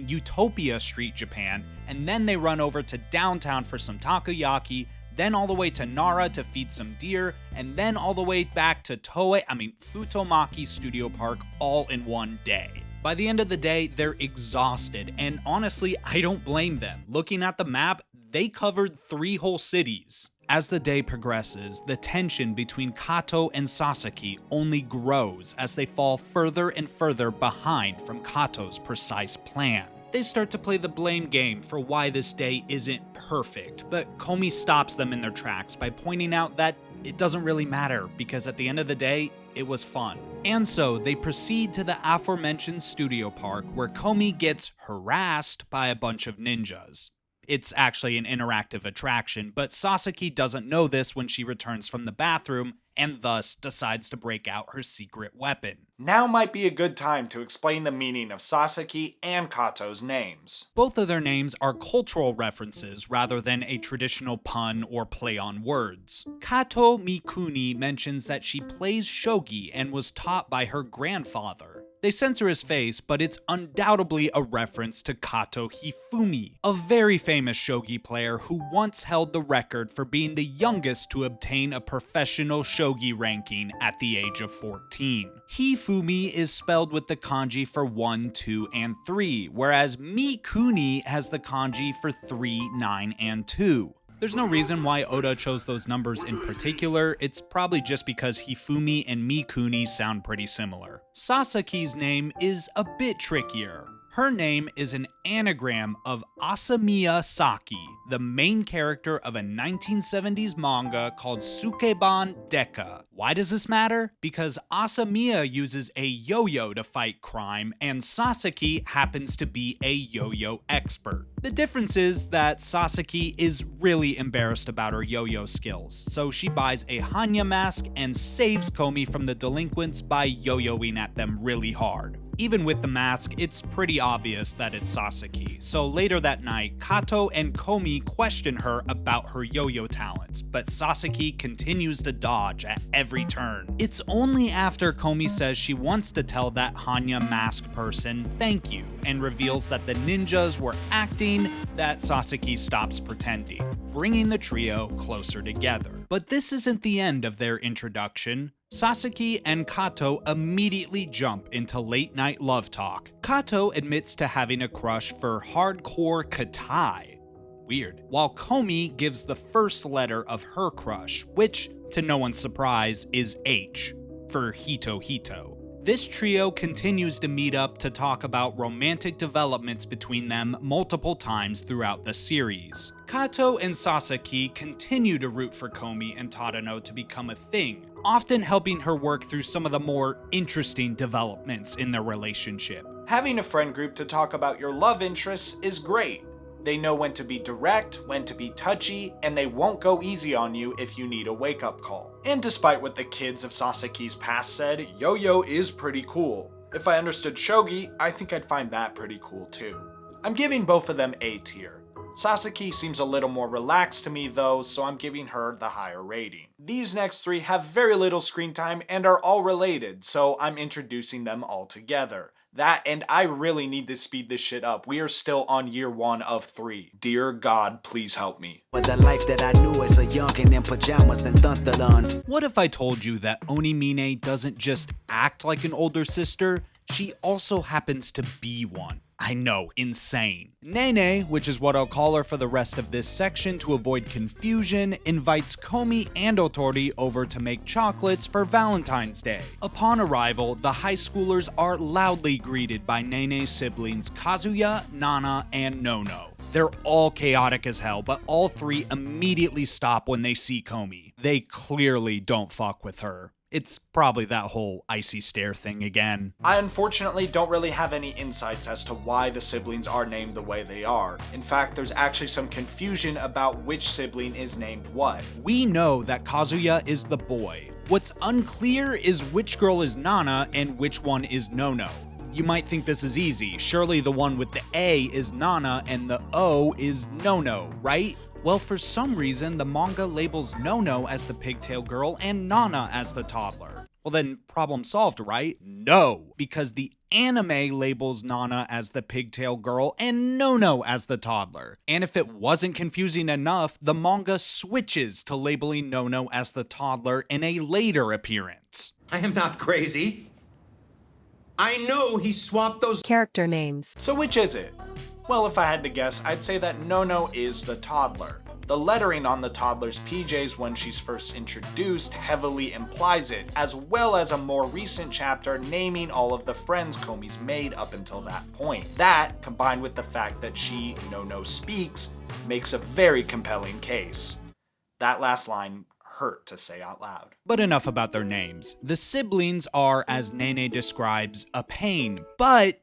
S2: Utopia Street, Japan, and then they run over to downtown for some takoyaki, then all the way to Nara to feed some deer, and then all the way back to Futomaki Studio Park all in one day. By the end of the day, they're exhausted, and honestly, I don't blame them. Looking at the map, they covered 3 whole cities. As the day progresses, the tension between Kato and Sasaki only grows as they fall further and further behind from Kato's precise plan. They start to play the blame game for why this day isn't perfect, but Komi stops them in their tracks by pointing out that it doesn't really matter because at the end of the day, it was fun. And so they proceed to the aforementioned studio park where Komi gets harassed by a bunch of ninjas. It's actually an interactive attraction, but Sasaki doesn't know this when she returns from the bathroom and thus decides to break out her secret weapon.
S1: Now might be a good time to explain the meaning of Sasaki and Kato's names.
S2: Both of their names are cultural references rather than a traditional pun or play on words. Kato Mikuni mentions that she plays shogi and was taught by her grandfather. They censor his face, but it's undoubtedly a reference to Kato Hifumi, a very famous shogi player who once held the record for being the youngest to obtain a professional shogi ranking at the age of 14. Hifumi is spelled with the kanji for 1, 2, and 3, whereas Mikuni has the kanji for 3, 9, and 2. There's no reason why Oda chose those numbers in particular, it's probably just because Hifumi and Mikuni sound pretty similar. Sasaki's name is a bit trickier. Her name is an anagram of Asamiya Saki, the main character of a 1970s manga called Sukeban Deka. Why does this matter? Because Asamiya uses a yo-yo to fight crime, and Sasaki happens to be a yo-yo expert. The difference is that Sasaki is really embarrassed about her yo-yo skills, so she buys a Hanya mask and saves Komi from the delinquents by yo-yoing at them really hard. Even with the mask, it's pretty obvious that it's Sasaki, so later that night, Kato and Komi question her about her yo-yo talents, but Sasaki continues to dodge at every turn. It's only after Komi says she wants to tell that Hanya mask person thank you, and reveals that the ninjas were acting, that Sasaki stops pretending, bringing the trio closer together. But this isn't the end of their introduction. Sasaki and Kato immediately jump into late-night love talk. Kato admits to having a crush for hardcore Katai. Weird. While Komi gives the first letter of her crush, which, to no one's surprise, is H, for Hito Hito. This trio continues to meet up to talk about romantic developments between them multiple times throughout the series. Kato and Sasaki continue to root for Komi and Tadano to become a thing, often helping her work through some of the more interesting developments in their relationship.
S1: Having a friend group to talk about your love interests is great. They know when to be direct, when to be touchy, and they won't go easy on you if you need a wake-up call. And despite what the kids of Sasaki's past said, Yo-Yo is pretty cool. If I understood shogi, I think I'd find that pretty cool too. I'm giving both of them A tier. Sasaki seems a little more relaxed to me though, so I'm giving her the higher rating. These next three have very little screen time and are all related, so I'm introducing them all together. That, and I really need to speed this shit up. We are still on year 1 of 3. Dear God, please help me.
S6: But the life that I knew as a youngin' in pajamas and thunderlons.
S2: What if I told you that Onimine doesn't just act like an older sister, she also happens to be one? I know, insane. Nene, which is what I'll call her for the rest of this section to avoid confusion, invites Komi and Otori over to make chocolates for Valentine's Day. Upon arrival, the high schoolers are loudly greeted by Nene's siblings Kazuya, Nana, and Nono. They're all chaotic as hell, but all three immediately stop when they see Komi. They clearly don't fuck with her. It's probably that whole icy stare thing again.
S1: I unfortunately don't really have any insights as to why the siblings are named the way they are. In fact, there's actually some confusion about which sibling is named what.
S2: We know that Kazuya is the boy. What's unclear is which girl is Nana and which one is Nono. You might think this is easy. Surely the one with the A is Nana and the O is Nono, right? Well, for some reason, the manga labels Nono as the pigtail girl and Nana as the toddler. Well then, problem solved, right? No, because the anime labels Nana as the pigtail girl and Nono as the toddler. And if it wasn't confusing enough, the manga switches to labeling Nono as the toddler in a later appearance.
S9: I am not crazy. I know he swapped those
S10: character names.
S1: So which is it? Well, if I had to guess, I'd say that Nono is the toddler. The lettering on the toddler's PJs when she's first introduced heavily implies it, as well as a more recent chapter naming all of the friends Komi's made up until that point. That, combined with the fact that she, Nono, speaks, makes a very compelling case. That last line hurt to say out loud.
S2: But enough about their names. The siblings are, as Nene describes, a pain, but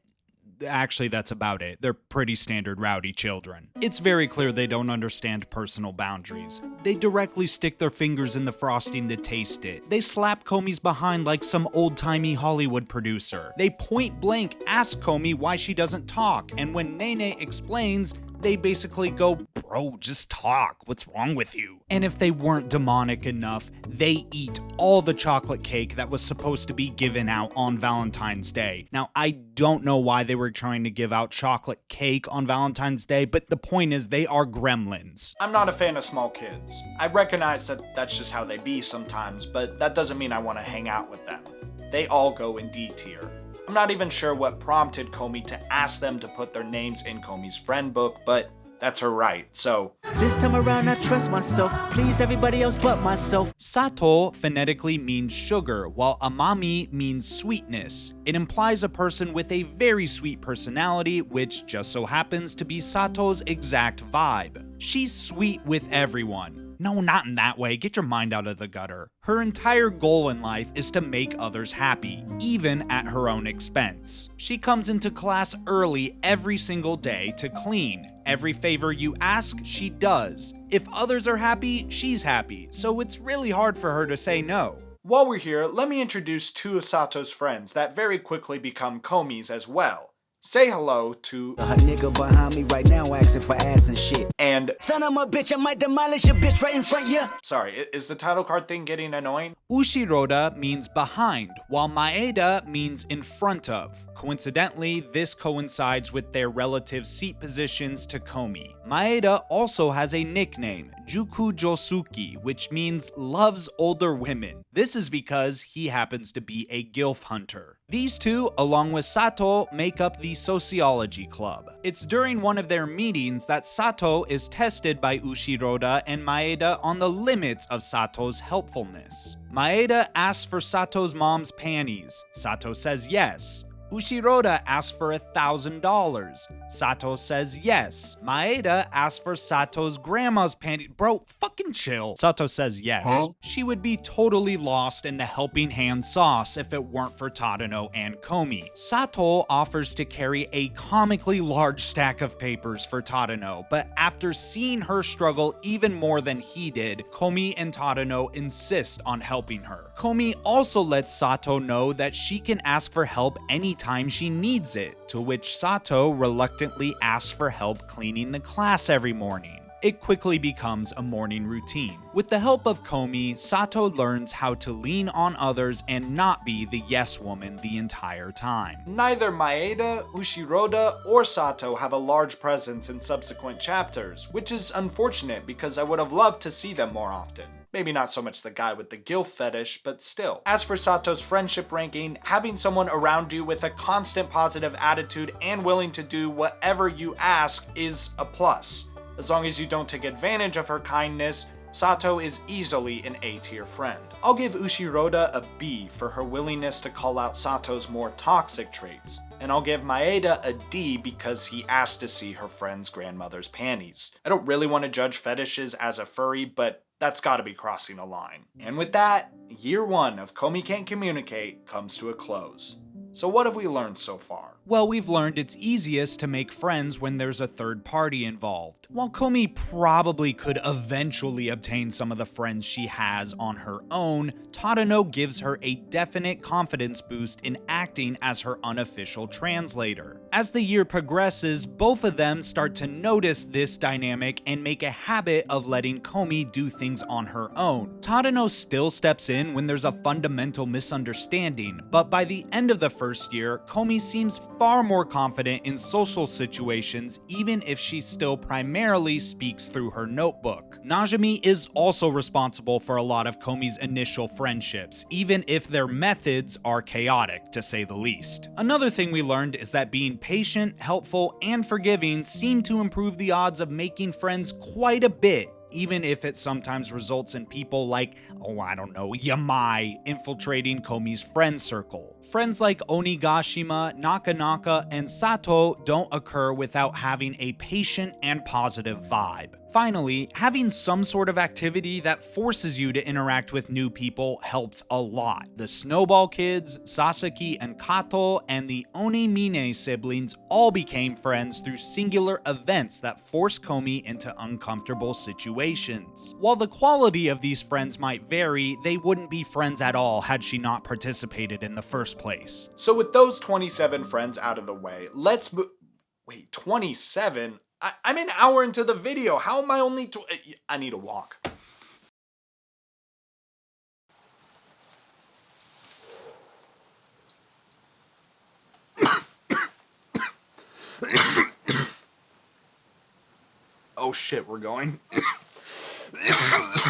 S2: actually, that's about it. They're pretty standard rowdy children. It's very clear they don't understand personal boundaries. They directly stick their fingers in the frosting to taste it. They slap Komi's behind like some old-timey Hollywood producer. They point blank ask Komi why she doesn't talk, and when Nene explains, they basically go, bro, just talk. What's wrong with you? And if they weren't demonic enough, they eat all the chocolate cake that was supposed to be given out on Valentine's Day. Now, I don't know why they were trying to give out chocolate cake on Valentine's Day, but the point is they are gremlins.
S1: I'm not a fan of small kids. I recognize that that's just how they be sometimes, but that doesn't mean I want to hang out with them. They all go in D tier. I'm not even sure what prompted Komi to ask them to put their names in Komi's friend book, but that's her right, so.
S6: This time around I trust myself, please everybody else but myself.
S2: Sato phonetically means sugar, while amami means sweetness. It implies a person with a very sweet personality, which just so happens to be Sato's exact vibe. She's sweet with everyone. No, not in that way. Get your mind out of the gutter. Her entire goal in life is to make others happy, even at her own expense. She comes into class early every single day to clean. Every favor you ask, she does. If others are happy, she's happy, so it's really hard for her to say no.
S1: While we're here, let me introduce two of Sato's friends that very quickly become Komi's as well. Say hello to
S6: A nigga behind me right now asking for ass and shit.
S1: And
S6: son of a bitch, I might demolish your bitch right in front of you.
S1: Sorry, is the title card thing getting annoying?
S2: Ushiroda means behind, while Maeda means in front of. Coincidentally, this coincides with their relative seat positions to Komi. Maeda also has a nickname, Juku Josuki, which means loves older women. This is because he happens to be a gilf hunter. These two, along with Sato, make up the sociology club. It's during one of their meetings that Sato is tested by Ushiroda and Maeda on the limits of Sato's helpfulness. Maeda asks for Sato's mom's panties. Sato says yes. Ushiroda asks for $1,000. Sato says yes. Maeda asks for Sato's grandma's panties. Bro, fucking chill. Sato says yes. Huh? She would be totally lost in the helping hand sauce if it weren't for Tadano and Komi. Sato offers to carry a comically large stack of papers for Tadano, but after seeing her struggle even more than he did, Komi and Tadano insist on helping her. Komi also lets Sato know that she can ask for help anytime she needs it, to which Sato reluctantly asks for help cleaning the class every morning. It quickly becomes a morning routine. With the help of Komi, Sato learns how to lean on others and not be the yes woman the entire time.
S1: Neither Maeda, Ushiroda, or Sato have a large presence in subsequent chapters, which is unfortunate because I would have loved to see them more often. Maybe not so much the guy with the gilf fetish, but still. As for Sato's friendship ranking, having someone around you with a constant positive attitude and willing to do whatever you ask is a plus. As long as you don't take advantage of her kindness, Sato is easily an A-tier friend. I'll give Ushiroda a B for her willingness to call out Sato's more toxic traits, and I'll give Maeda a D because he asked to see her friend's grandmother's panties. I don't really want to judge fetishes as a furry, but that's gotta be crossing a line. And with that, year 1 of Komi Can't Communicate comes to a close. So what have we learned so far?
S2: Well, we've learned it's easiest to make friends when there's a third party involved. While Komi probably could eventually obtain some of the friends she has on her own, Tadano gives her a definite confidence boost in acting as her unofficial translator. As the year progresses, both of them start to notice this dynamic and make a habit of letting Komi do things on her own. Tadano still steps in when there's a fundamental misunderstanding, but by the end of the first year, Komi seems far more confident in social situations, even if she still primarily speaks through her notebook. Najimi is also responsible for a lot of Komi's initial friendships, even if their methods are chaotic, to say the least. Another thing we learned is that being patient, helpful, and forgiving seem to improve the odds of making friends quite a bit, even if it sometimes results in people like, Yamai infiltrating Komi's friend circle. Friends like Onigashima, Nakanaka, and Sato don't occur without having a patient and positive vibe. Finally, having some sort of activity that forces you to interact with new people helps a lot. The Snowball Kids, Sasaki and Kato, and the Onimine siblings all became friends through singular events that forced Komi into uncomfortable situations. While the quality of these friends might vary, they wouldn't be friends at all had she not participated in the first place.
S1: So with those 27 friends out of the way, let's wait, 27? I'm an hour into the video. How am I only I need a walk. Oh shit, we're going.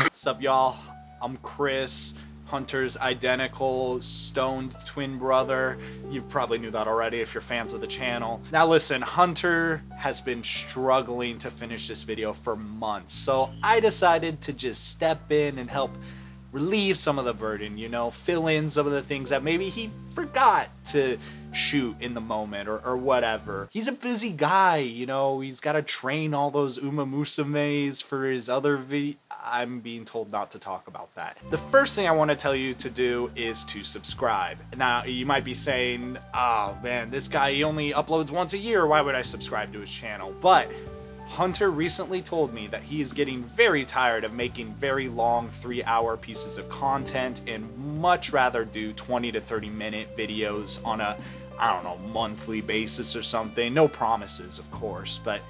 S1: What's up, y'all? I'm Chris, Hunter's identical stoned twin brother. You probably knew that already if you're fans of the channel. Now listen, Hunter has been struggling to finish this video for months, so I decided to just step in and help relieve some of the burden, fill in some of the things that maybe he forgot to shoot in the moment or whatever. He's a busy guy, he's got to train all those Umamusumes for his other I'm being told not to talk about that. The first thing I want to tell you to do is to subscribe. Now, you might be saying, oh man, this guy, he only uploads once a year. Why would I subscribe to his channel? But Hunter recently told me that he is getting very tired of making very long 3-hour pieces of content and much rather do 20 to 30 minute videos on a, monthly basis or something. No promises, of course, but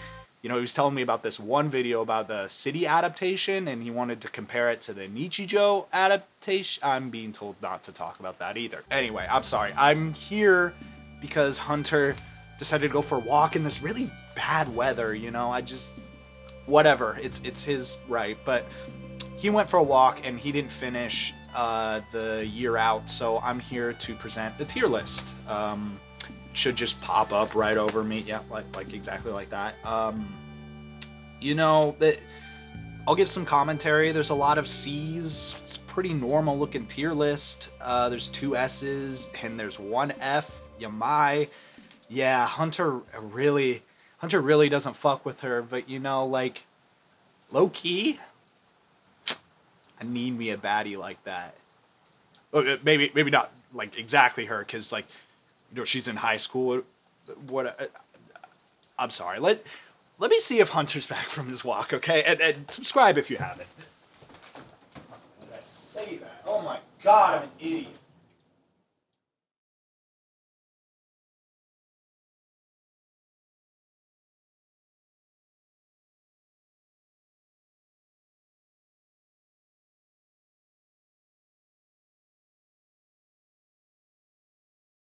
S1: he was telling me about this one video about the city adaptation and he wanted to compare it to the Nichijou adaptation. I'm being told not to talk about that either. Anyway, I'm sorry. I'm here because Hunter decided to go for a walk in this really bad weather, whatever, it's his right, but he went for a walk and he didn't finish the year out, so I'm here to present the tier list. Should just pop up right over me. Yeah, like exactly like that. You know, that I'll give some commentary. There's a lot of C's. It's a pretty normal looking tier list. There's 2 S's and there's 1 F. Yamai. Yeah, Hunter really doesn't fuck with her, but you know, like, low key, I need me a baddie like that. Maybe not like exactly her, because like, you know, she's in high school. I'm sorry. Let me see if Hunter's back from his walk, okay? And subscribe if you haven't. Did I say that? Oh my god, I'm an idiot.